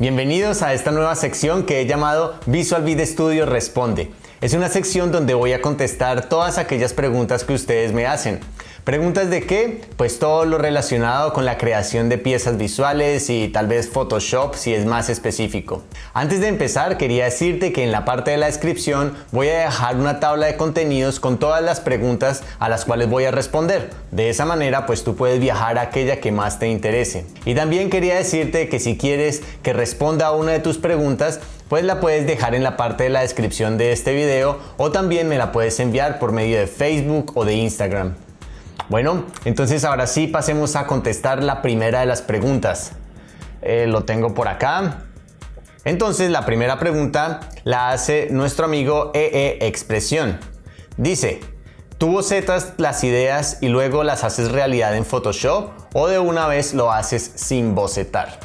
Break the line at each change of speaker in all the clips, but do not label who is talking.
Bienvenidos a esta nueva sección que he llamado Visual Vid Studio Responde. Es una sección donde voy a contestar todas aquellas preguntas que ustedes me hacen. ¿Preguntas de qué? Pues todo lo relacionado con la creación de piezas visuales y tal vez Photoshop si es más específico. Antes de empezar quería decirte que en la parte de la descripción voy a dejar una tabla de contenidos con todas las preguntas a las cuales voy a responder. De esa manera pues tú puedes viajar a aquella que más te interese. Y también quería decirte que si quieres que responda a una de tus preguntas, pues la puedes dejar en la parte de la descripción de este video o también me la puedes enviar por medio de Facebook o de Instagram. Bueno, entonces ahora sí pasemos a contestar la primera de las preguntas. Lo tengo por acá. Entonces la primera pregunta la hace nuestro amigo Expresión. Dice, ¿tú bocetas las ideas y luego las haces realidad en Photoshop o de una vez lo haces sin bocetar?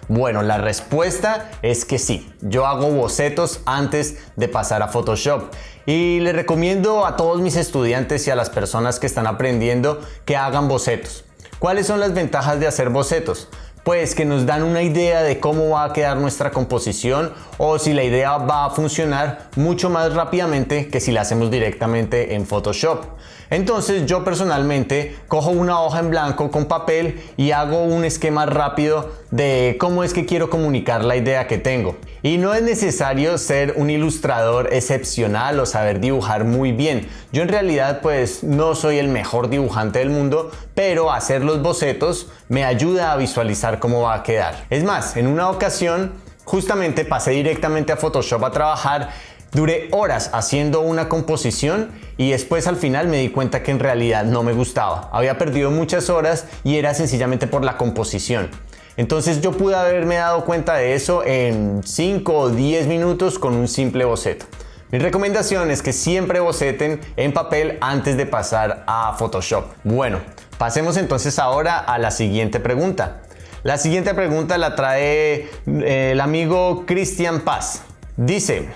Bueno, la respuesta es que sí. Yo hago bocetos antes de pasar a Photoshop. Y le recomiendo a todos mis estudiantes y a las personas que están aprendiendo que hagan bocetos. ¿Cuáles son las ventajas de hacer bocetos? Pues que nos dan una idea de cómo va a quedar nuestra composición o si la idea va a funcionar mucho más rápidamente que si la hacemos directamente en Photoshop. Entonces yo personalmente cojo una hoja en blanco con papel y hago un esquema rápido de cómo es que quiero comunicar la idea que tengo. Y no es necesario ser un ilustrador excepcional o saber dibujar muy bien. Yo en realidad pues no soy el mejor dibujante del mundo, pero hacer los bocetos me ayuda a visualizar cómo va a quedar. Es más, en una ocasión justamente pasé directamente a Photoshop a trabajar. Duré horas haciendo una composición y después al final me di cuenta que en realidad no me gustaba. Había perdido muchas horas y era sencillamente por la composición. Entonces yo pude haberme dado cuenta de eso en 5 o 10 minutos con un simple boceto. Mi recomendación es que siempre boceten en papel antes de pasar a Photoshop. Bueno, pasemos entonces ahora a la siguiente pregunta. La siguiente pregunta la trae el amigo Cristian Paz. Dice,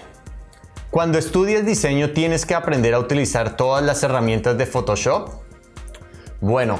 cuando estudias diseño, ¿tienes que aprender a utilizar todas las herramientas de Photoshop? Bueno,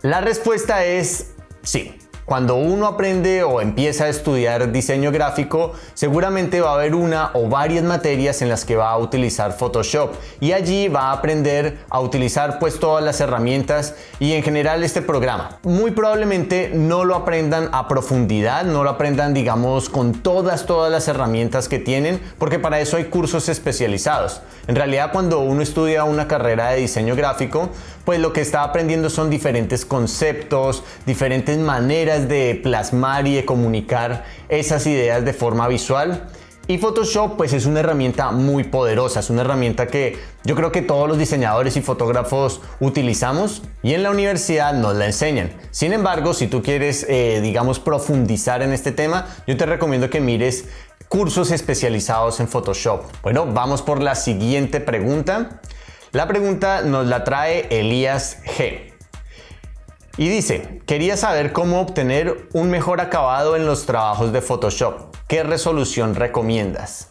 la respuesta es sí. Cuando uno aprende o empieza a estudiar diseño gráfico, seguramente va a haber una o varias materias en las que va a utilizar Photoshop y allí va a aprender a utilizar pues todas las herramientas y en general este programa. Muy probablemente no lo aprendan a profundidad, no lo aprendan digamos con todas las herramientas que tienen, porque para eso hay cursos especializados. En realidad cuando uno estudia una carrera de diseño gráfico, pues lo que está aprendiendo son diferentes conceptos, diferentes maneras de plasmar y de comunicar esas ideas de forma visual. Y Photoshop pues es una herramienta muy poderosa, es una herramienta que yo creo que todos los diseñadores y fotógrafos utilizamos y en la universidad nos la enseñan. Sin embargo, si tú quieres digamos profundizar en este tema, yo te recomiendo que mires cursos especializados en Photoshop. Bueno, vamos por la siguiente pregunta. La pregunta nos la trae Elías G. Y dice, quería saber cómo obtener un mejor acabado en los trabajos de Photoshop. ¿Qué resolución recomiendas?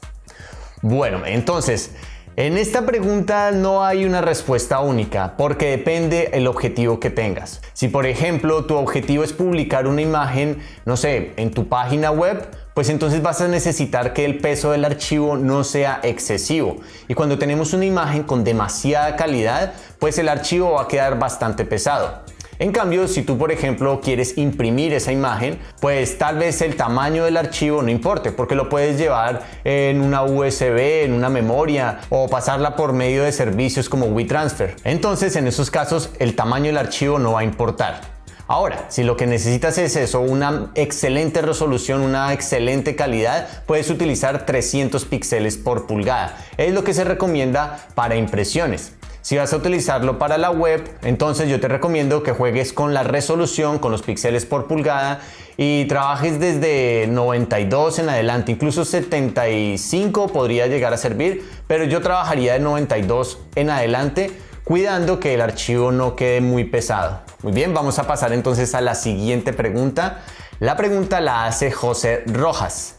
Bueno, entonces, en esta pregunta no hay una respuesta única porque depende el objetivo que tengas. Si por ejemplo tu objetivo es publicar una imagen, no sé, en tu página web, pues entonces vas a necesitar que el peso del archivo no sea excesivo. Y cuando tenemos una imagen con demasiada calidad, pues el archivo va a quedar bastante pesado. En cambio, si tú por ejemplo quieres imprimir esa imagen, pues tal vez el tamaño del archivo no importe, porque lo puedes llevar en una USB, en una memoria o pasarla por medio de servicios como WeTransfer. Entonces en esos casos el tamaño del archivo no va a importar. Ahora, si lo que necesitas es eso, una excelente resolución, una excelente calidad, puedes utilizar 300 píxeles por pulgada. Es lo que se recomienda para impresiones. Si vas a utilizarlo para la web, entonces yo te recomiendo que juegues con la resolución, con los píxeles por pulgada y trabajes desde 92 en adelante, incluso 75 podría llegar a servir, pero yo trabajaría de 92 en adelante, cuidando que el archivo no quede muy pesado. Muy bien, vamos a pasar entonces a la siguiente pregunta. La pregunta la hace José Rojas.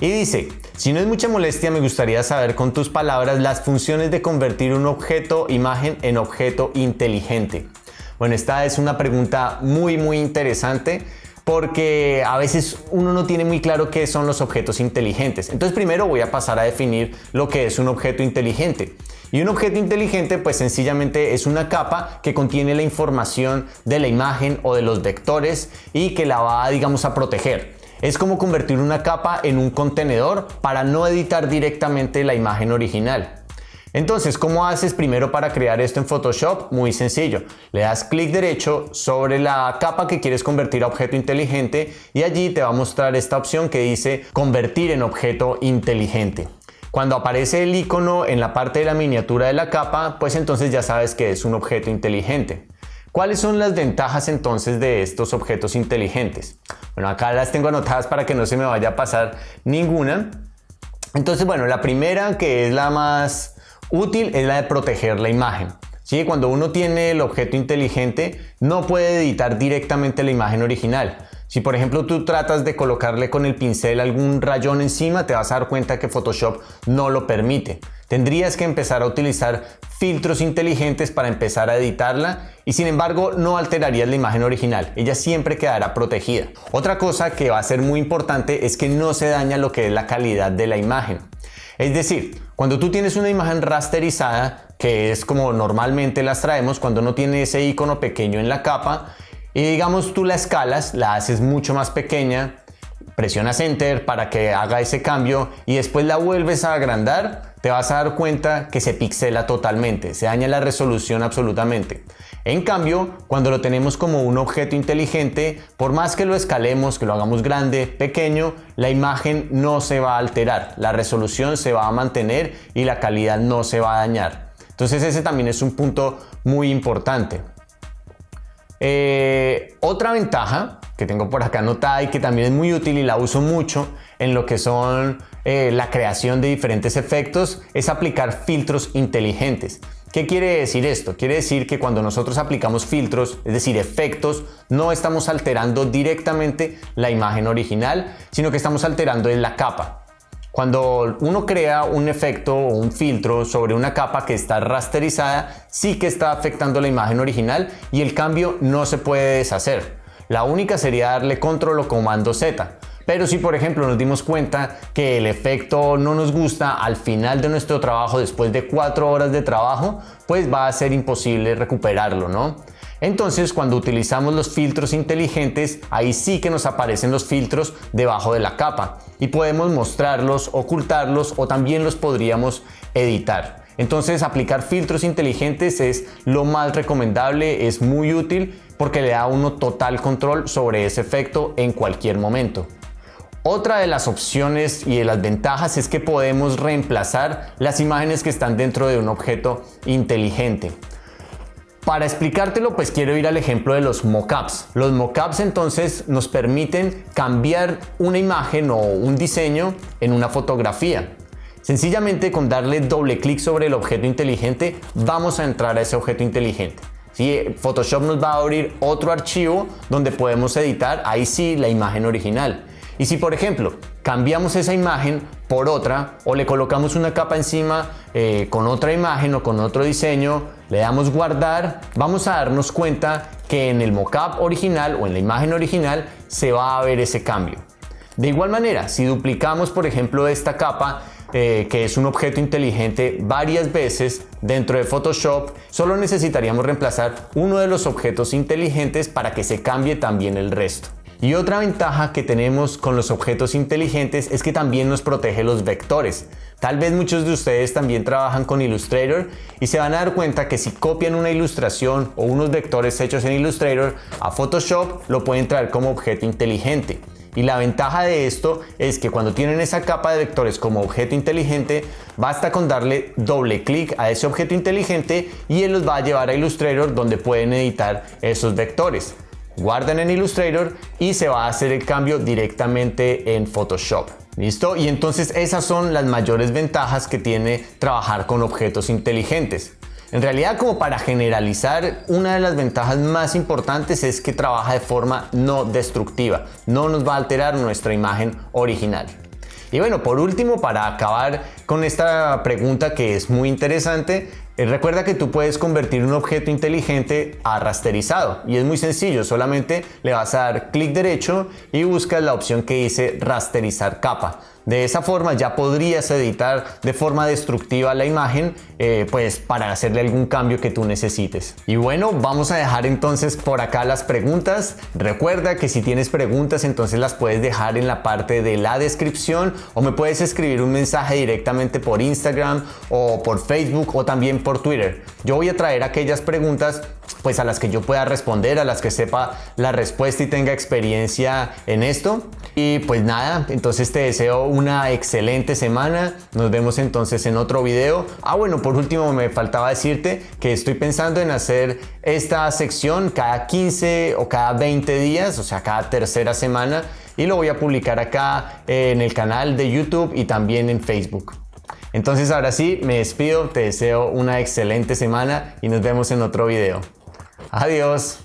Y dice, si no es mucha molestia, me gustaría saber con tus palabras las funciones de convertir un objeto imagen en objeto inteligente. Bueno, esta es una pregunta muy interesante. porque a veces uno no tiene muy claro qué son los objetos inteligentes. Entonces primero voy a pasar a definir lo que es un objeto inteligente. Y un objeto inteligente pues sencillamente es una capa que contiene la información de la imagen o de los vectores y que la va, digamos, a proteger. Es como convertir una capa en un contenedor para no editar directamente la imagen original. Entonces, ¿cómo haces primero para crear esto en Photoshop? Muy sencillo. Le das clic derecho sobre la capa que quieres convertir a objeto inteligente y allí te va a mostrar esta opción que dice convertir en objeto inteligente. Cuando aparece el icono en la parte de la miniatura de la capa, pues entonces ya sabes que es un objeto inteligente. ¿Cuáles son las ventajas entonces de estos objetos inteligentes? Bueno, acá las tengo anotadas para que no se me vaya a pasar ninguna. Entonces, bueno, la primera, que es la más útil, es la de proteger la imagen. ¿Sí? Cuando uno tiene el objeto inteligente, no puede editar directamente la imagen original. Si por ejemplo tú tratas de colocarle con el pincel algún rayón encima, te vas a dar cuenta que Photoshop no lo permite. Tendrías que empezar a utilizar filtros inteligentes para empezar a editarla y sin embargo no alterarías la imagen original, ella siempre quedará protegida. Otra cosa que va a ser muy importante es que no se daña lo que es la calidad de la imagen. Es decir, cuando tú tienes una imagen rasterizada, que es como normalmente las traemos, cuando no tiene ese icono pequeño en la capa, y digamos tú la escalas, la haces mucho más pequeña, presionas Enter para que haga ese cambio y después la vuelves a agrandar, te vas a dar cuenta que se pixela totalmente, se daña la resolución absolutamente. En cambio, cuando lo tenemos como un objeto inteligente, por más que lo escalemos, que lo hagamos grande, pequeño, la imagen no se va a alterar, la resolución se va a mantener y la calidad no se va a dañar. Entonces ese también es un punto muy importante. Otra ventaja que tengo por acá anotada y que también es muy útil y la uso mucho en lo que son la creación de diferentes efectos es aplicar filtros inteligentes. ¿Qué quiere decir esto? Quiere decir que cuando nosotros aplicamos filtros, es decir, efectos, no estamos alterando directamente la imagen original, sino que estamos alterando en la capa. Cuando uno crea un efecto o un filtro sobre una capa que está rasterizada, sí que está afectando la imagen original y el cambio no se puede deshacer. La única sería darle control o comando Z. Pero si por ejemplo nos dimos cuenta que el efecto no nos gusta al final de nuestro trabajo, después de 4 horas de trabajo, pues va a ser imposible recuperarlo, ¿no? Entonces, cuando utilizamos los filtros inteligentes, ahí sí que nos aparecen los filtros debajo de la capa y podemos mostrarlos, ocultarlos o también los podríamos editar. Entonces, aplicar filtros inteligentes es lo más recomendable, es muy útil porque le da a uno total control sobre ese efecto en cualquier momento. Otra de las opciones y de las ventajas es que podemos reemplazar las imágenes que están dentro de un objeto inteligente. Para explicártelo, pues quiero ir al ejemplo de los mockups. Los mockups entonces nos permiten cambiar una imagen o un diseño en una fotografía. Sencillamente con darle doble clic sobre el objeto inteligente vamos a entrar a ese objeto inteligente. ¿Sí? Photoshop nos va a abrir otro archivo donde podemos editar ahí sí la imagen original. Y si por ejemplo cambiamos esa imagen por otra o le colocamos una capa encima con otra imagen o con otro diseño, le damos guardar, vamos a darnos cuenta que en el mockup original o en la imagen original se va a ver ese cambio. De igual manera, si duplicamos por ejemplo esta capa que es un objeto inteligente varias veces dentro de Photoshop, solo necesitaríamos reemplazar uno de los objetos inteligentes para que se cambie también el resto. Y otra ventaja que tenemos con los objetos inteligentes es que también nos protege los vectores. Tal vez muchos de ustedes también trabajan con Illustrator y se van a dar cuenta que si copian una ilustración o unos vectores hechos en Illustrator a Photoshop, lo pueden traer como objeto inteligente. Y la ventaja de esto es que cuando tienen esa capa de vectores como objeto inteligente, basta con darle doble clic a ese objeto inteligente y él los va a llevar a Illustrator donde pueden editar esos vectores. Guardan en Illustrator y se va a hacer el cambio directamente en Photoshop. ¿Listo? Y entonces esas son las mayores ventajas que tiene trabajar con objetos inteligentes. En realidad, como para generalizar, una de las ventajas más importantes es que trabaja de forma no destructiva, no nos va a alterar nuestra imagen original. Y bueno, por último, para acabar con esta pregunta que es muy interesante, Recuerda que tú puedes convertir un objeto inteligente a rasterizado y es muy sencillo, solamente le vas a dar clic derecho y buscas la opción que dice rasterizar capa. De esa forma ya podrías editar de forma destructiva la imagen, pues para hacerle algún cambio que tú necesites. Y bueno, vamos a dejar entonces por acá las preguntas. Recuerda que si tienes preguntas entonces las puedes dejar en la parte de la descripción o me puedes escribir un mensaje directamente por Instagram o por Facebook o también por Twitter. Yo voy a traer aquellas preguntas pues a las que yo pueda responder, a las que sepa la respuesta y tenga experiencia en esto. Y pues nada, entonces te deseo una excelente semana. Nos vemos entonces en otro video. Bueno, por último me faltaba decirte que estoy pensando en hacer esta sección cada 15 o cada 20 días, o sea, cada tercera semana, y lo voy a publicar acá en el canal de YouTube y también en Facebook. Entonces ahora sí, me despido, te deseo una excelente semana y nos vemos en otro video. Adiós.